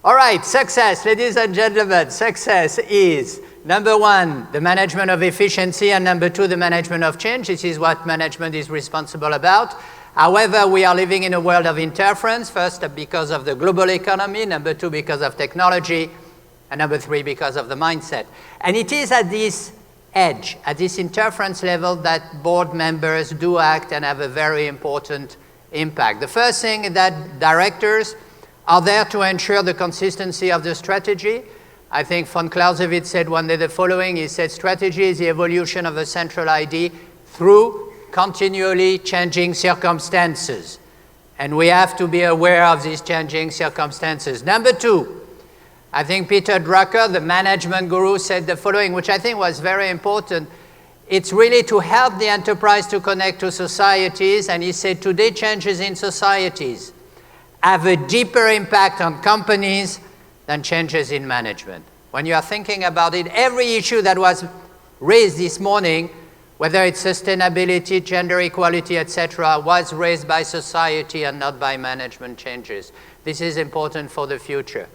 All right, success, ladies and gentlemen, success is number one, the management of efficiency, and number two, the management of change. This is what management is responsible about. However, we are living in a world of interference, first because of the global economy, number two because of technology, and number three because of the mindset. And it is at this edge, at this interference level, that board members do act and have a very important impact. The first thing is that directors are there to ensure the consistency of the strategy. I think von Clausewitz said one day the following, he said, strategy is the evolution of a central idea through continually changing circumstances. And we have to be aware of these changing circumstances. Number two, I think Peter Drucker, the management guru, said the following, which I think was very important. It's really to help the enterprise to connect to societies. And he said, today changes in societies have a deeper impact on companies than changes in management. When you are thinking about it, every issue that was raised this morning, whether it's sustainability, gender equality, etc., was raised by society and not by management changes. This is important for the future.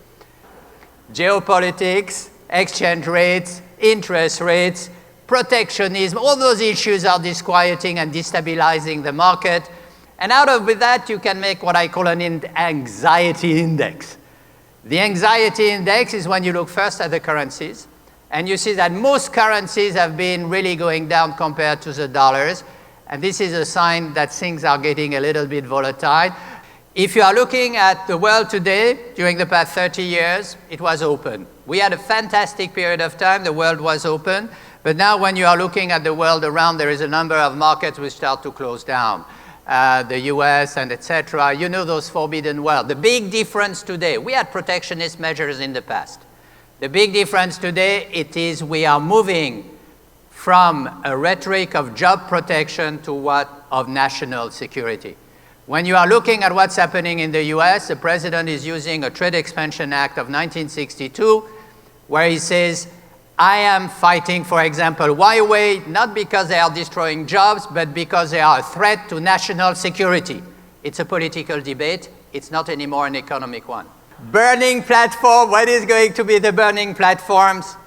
Geopolitics, exchange rates, interest rates, protectionism, all those issues are disquieting and destabilizing the market. And out of that, you can make what I call an anxiety index. The anxiety index is when you look first at the currencies, and you see that most currencies have been really going down compared to the dollars. And this is a sign that things are getting a little bit volatile. If you are looking at the world today, during the past 30 years, it was open. We had a fantastic period of time, the world was open. But now when you are looking at the world around, there is a number of markets which start to close down. The US and etc. You know those forbidden world. The big difference today, we had protectionist measures in the past. The big difference today, it is we are moving from a rhetoric of job protection to what of national security. When you are looking at what's happening in the US, the president is using a Trade Expansion Act of 1962, where he says, I am fighting, for example, Huawei, not because they are destroying jobs, but because they are a threat to national security. It's a political debate. It's not anymore an economic one. Burning platform, what is going to be the burning platforms?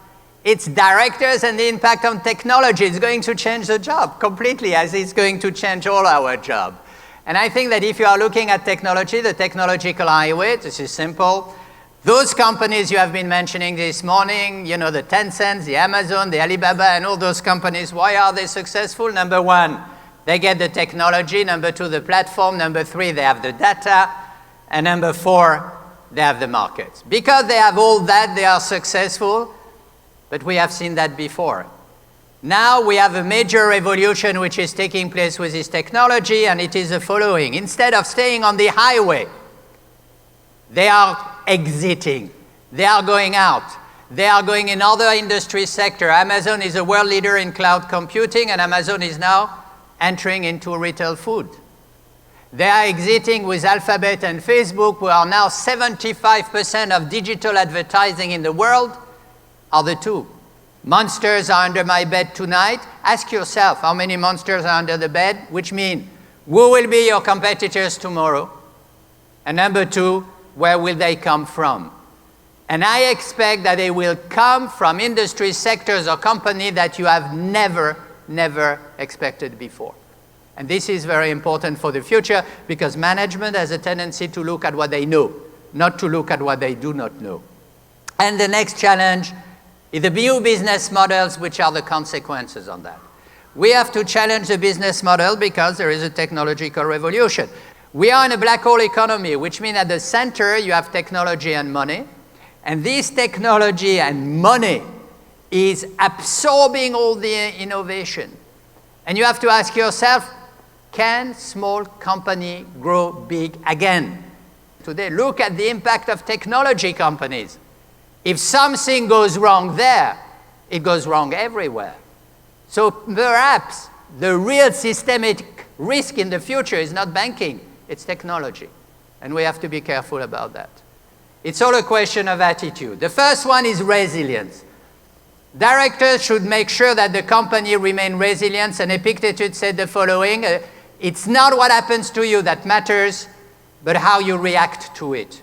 It's directors and the impact on technology. It's going to change the job completely, as it's going to change all our job. And I think that if you are looking at technology, the technological highway, this is simple. Those companies you have been mentioning this morning, you know, the Tencent, the Amazon, the Alibaba, and all those companies, why are they successful? Number one, they get the technology. Number two, the platform. Number three, they have the data. And number four, they have the markets. Because they have all that, they are successful, but we have seen that before. Now we have a major revolution which is taking place with this technology, and it is the following. Instead of staying on the highway, they are exiting. They are going out. They are going in other industry sectors. Amazon is a world leader in cloud computing, and Amazon is now entering into retail food. They are exiting with Alphabet and Facebook, who are now 75% of digital advertising in the world, are the two. Monsters are under my bed tonight. Ask yourself how many monsters are under the bed, which means who will be your competitors tomorrow? And number two, where will they come from? And I expect that they will come from industry sectors or companies that you have never expected before. And this is very important for the future because management has a tendency to look at what they know, not to look at what they do not know. And the next challenge is the new business models, which are the consequences on that. We have to challenge the business model because there is a technological revolution. We are in a black hole economy, which means at the center you have technology and money. And this technology and money is absorbing all the innovation. And you have to ask yourself, can small company grow big again? Today, look at the impact of technology companies. If something goes wrong there, it goes wrong everywhere. So perhaps the real systemic risk in the future is not banking, it's technology. And we have to be careful about that. It's all a question of attitude. The first one is resilience. Directors should make sure that the company remain resilient, and Epictetus said the following, it's not what happens to you that matters, but how you react to it.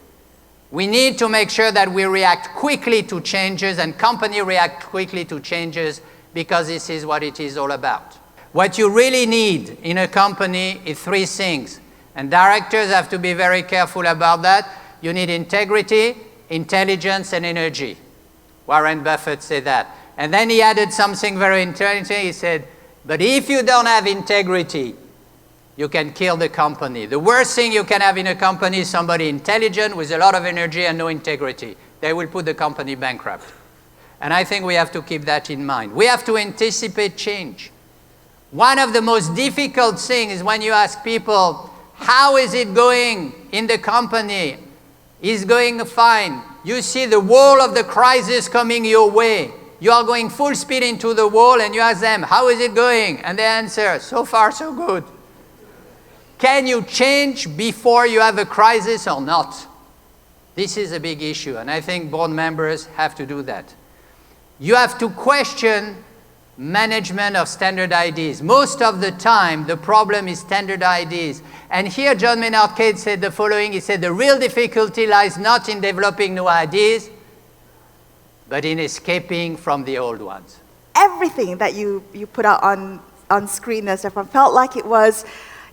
We need to make sure that we react quickly to changes and companies react quickly to changes, because this is what it is all about. What you really need in a company is three things, and directors have to be very careful about that. You need integrity, intelligence, and energy. Warren Buffett said that. And then he added something very interesting. He said, but if you don't have integrity, you can kill the company. The worst thing you can have in a company is somebody intelligent with a lot of energy and no integrity. They will put the company bankrupt. And I think we have to keep that in mind. We have to anticipate change. One of the most difficult things is when you ask people, how is it going in the company? Is going fine? You see the wall of the crisis coming your way. You are going full speed into the wall and you ask them, how is it going? And they answer, so far so good. Can you change before you have a crisis or not? This is a big issue, and I think board members have to do that. You have to question management of standard ideas. Most of the time, the problem is standard ideas. And here, John Maynard Keynes said the following. He said, the real difficulty lies not in developing new ideas, but in escaping from the old ones. Everything that you put out on screen there, Stéphane, felt like it was,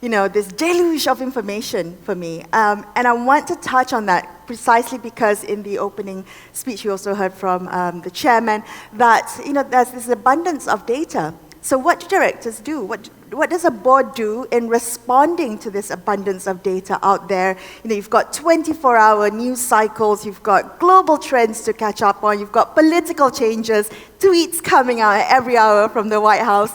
this deluge of information for me. And I want to touch on that precisely because in the opening speech you also heard from the chairman that, there's this abundance of data. So what do directors do? What does a board do in responding to this abundance of data out there? You've got 24-hour news cycles, you've got global trends to catch up on, you've got political changes, tweets coming out every hour from the White House.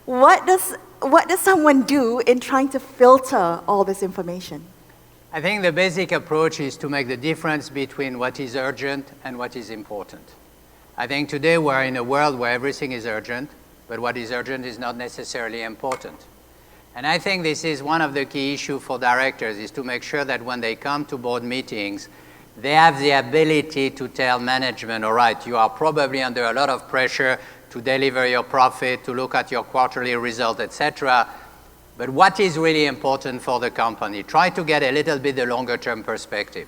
What does someone do in trying to filter all this information? I think the basic approach is to make the difference between what is urgent and what is important. I think today we're in a world where everything is urgent, but what is urgent is not necessarily important. And I think this is one of the key issues for directors, is to make sure that when they come to board meetings, they have the ability to tell management, all right, you are probably under a lot of pressure to deliver your profit, to look at your quarterly result, etc. But what is really important for the company? Try to get a little bit the longer-term perspective.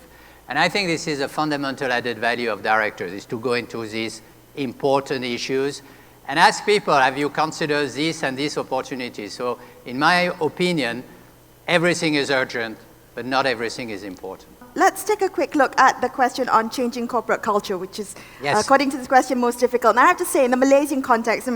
And I think this is a fundamental added value of directors, is to go into these important issues and ask people, have you considered this and this opportunity? So in my opinion, everything is urgent, but not everything is important. Let's take a quick look at the question on changing corporate culture, which is, yes, according to this question, most difficult. And I have to say, in the Malaysian context,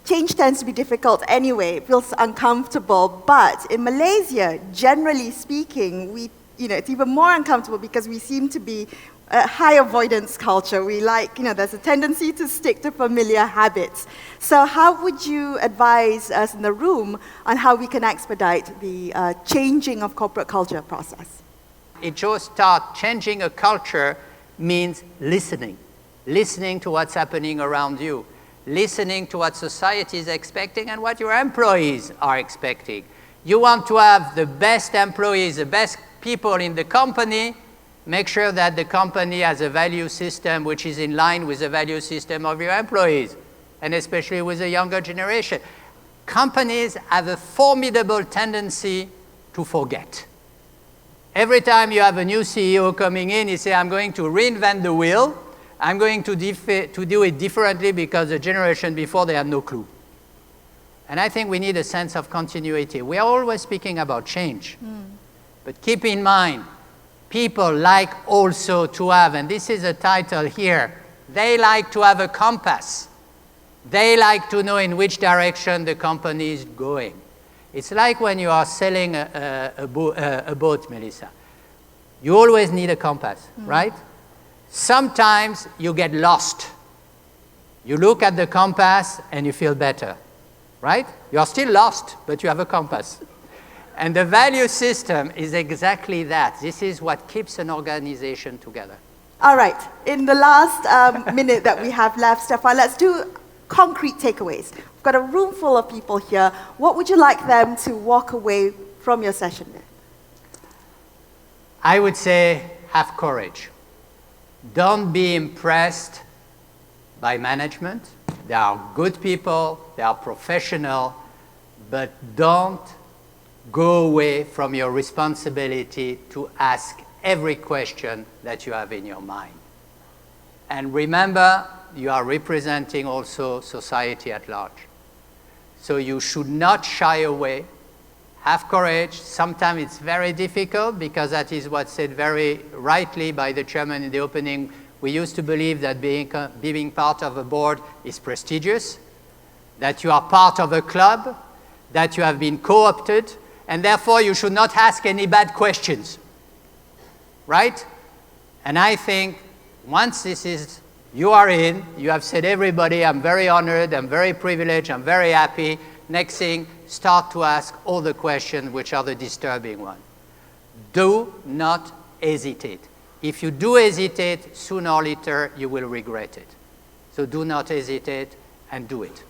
change tends to be difficult anyway. It feels uncomfortable. But in Malaysia, generally speaking, it's even more uncomfortable because we seem to be a high avoidance culture. We there's a tendency to stick to familiar habits. So how would you advise us in the room on how we can expedite the changing of corporate culture process? It just start changing a culture means listening to what's happening around you, listening to what society is expecting and what your employees are expecting. You want to have the best employees, the best people in the company. Make sure that the company has a value system which is in line with the value system of your employees, and especially with the younger generation. Companies have a formidable tendency to forget. Every time you have a new CEO coming in, he says, I'm going to reinvent the wheel. I'm going to do it differently because the generation before, they had no clue. And I think we need a sense of continuity. We are always speaking about change. But keep in mind, people like also to have, and this is a title here, they like to have a compass. They like to know in which direction the company is going. It's like when you are selling a boat, Melissa. You always need a compass, right? Sometimes you get lost. You look at the compass and you feel better, right? You are still lost, but you have a compass. And the value system is exactly that. This is what keeps an organization together. All right. In the last minute that we have left, Stéphane, let's do concrete takeaways. We've got a room full of people here. What would you like them to walk away from your session with? I would say have courage. Don't be impressed by management. They are good people, they are professional, but don't go away from your responsibility to ask every question that you have in your mind. And remember, you are representing also society at large. So you should not shy away. Have courage. Sometimes it's very difficult because that is what's said very rightly by the chairman in the opening. We used to believe that being part of a board is prestigious, that you are part of a club, that you have been co-opted, and therefore you should not ask any bad questions, right? And I think once you are in, you have said, everybody, I'm very honored, I'm very privileged, I'm very happy. Next thing, start to ask all the questions which are the disturbing ones. Do not hesitate. If you do hesitate, sooner or later, you will regret it. So do not hesitate and do it.